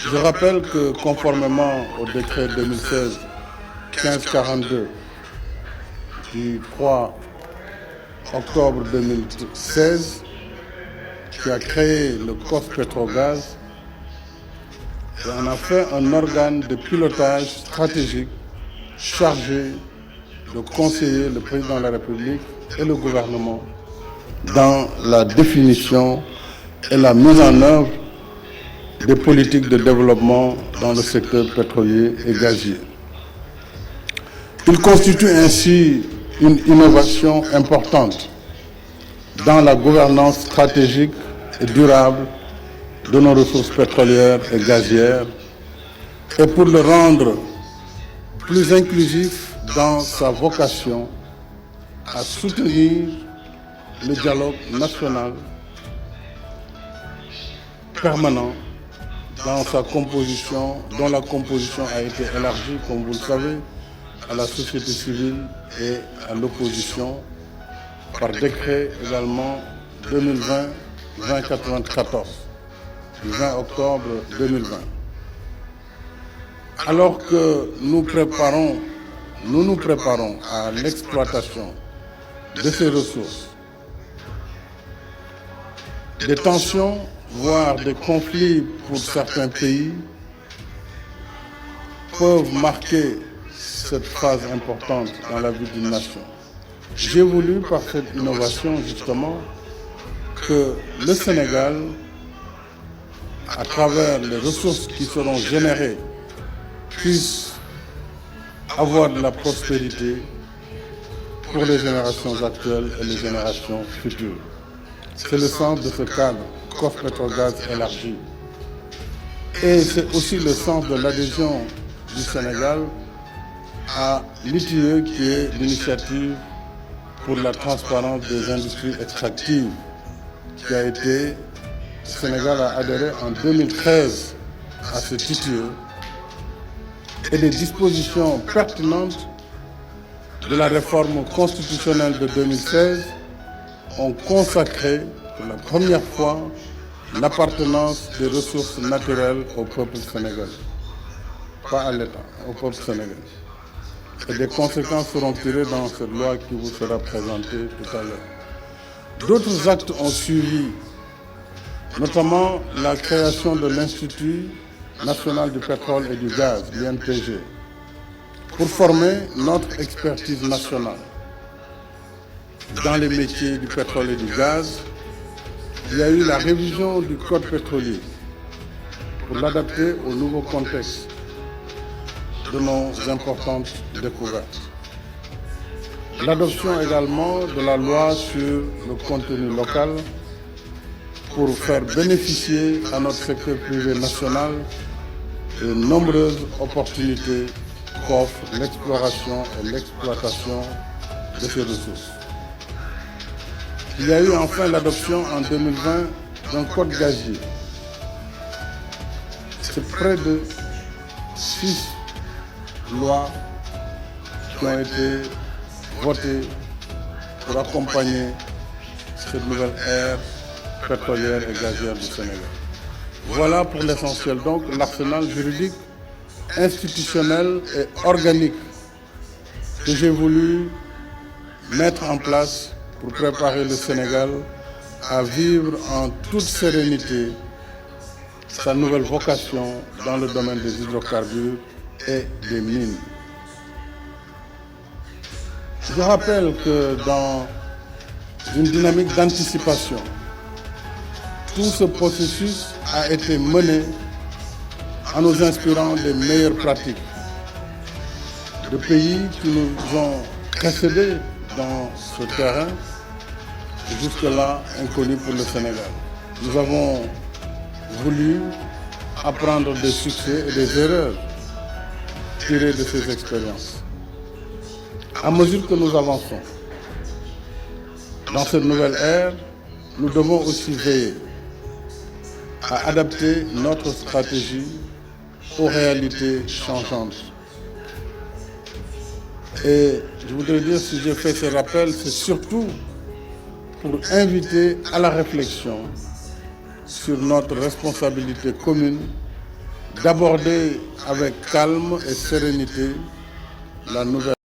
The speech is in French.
Je rappelle que conformément au décret 2016-1542 du 3 octobre 2016 qui a créé le COS Pétrogaz et en a fait un organe de pilotage stratégique chargé de conseiller le président de la République et le gouvernement dans la définition et la mise en œuvre des politiques de développement dans le secteur pétrolier et gazier. Il constitue ainsi une innovation importante dans la gouvernance stratégique et durable de nos ressources pétrolières et gazières et pour le rendre plus inclusif dans sa vocation à soutenir le dialogue national permanent dans sa composition, dont la composition a été élargie, comme vous le savez, à la société civile et à l'opposition, par décret également 2020-2094, du 20 octobre 2020. Alors que nous nous préparons à l'exploitation de ces ressources, des tensions, voire des conflits pour certains pays, peuvent marquer cette phase importante dans la vie d'une nation. J'ai voulu, par cette innovation, justement, que le Sénégal, à travers les ressources qui seront générées, puisse avoir de la prospérité pour les générations actuelles et les générations futures. C'est le sens de ce cadre COS Pétrogaz élargi. Et c'est aussi le sens de l'adhésion du Sénégal à l'ITIE, qui est l'initiative pour la transparence des industries extractives, qui a été, le Sénégal a adhéré en 2013 à cette ITIE, et des dispositions pertinentes de la réforme constitutionnelle de 2016 ont consacré pour la première fois l'appartenance des ressources naturelles au peuple sénégalais, pas à l'État, au peuple sénégalais. Et des conséquences seront tirées dans cette loi qui vous sera présentée tout à l'heure. D'autres actes ont suivi, notamment la création de l'Institut national du pétrole et du gaz, l'INPG, pour former notre expertise nationale dans les métiers du pétrole et du gaz. Il y a eu la révision du code pétrolier pour l'adapter au nouveau contexte de nos importantes découvertes. L'adoption également de la loi sur le contenu local pour faire bénéficier à notre secteur privé national de nombreuses opportunités qu'offre l'exploration et l'exploitation de ces ressources. Il y a eu enfin l'adoption en 2020 d'un code gazier. C'est près de 6 lois qui ont été votées pour accompagner cette nouvelle ère pétrolière et gazière du Sénégal. Voilà pour l'essentiel donc l'arsenal juridique, institutionnel et organique que j'ai voulu mettre en place pour préparer le Sénégal à vivre en toute sérénité sa nouvelle vocation dans le domaine des hydrocarbures et des mines. Je rappelle que dans une dynamique d'anticipation, tout ce processus a été mené en nous inspirant des meilleures pratiques de pays qui nous ont précédés dans ce terrain, jusque-là inconnu pour le Sénégal. Nous avons voulu apprendre des succès et des erreurs tirées de ces expériences. À mesure que nous avançons dans cette nouvelle ère, nous devons aussi veiller à adapter notre stratégie aux réalités changeantes. Et je voudrais dire, si j'ai fait ce rappel, c'est surtout pour inviter à la réflexion sur notre responsabilité commune d'aborder avec calme et sérénité la nouvelle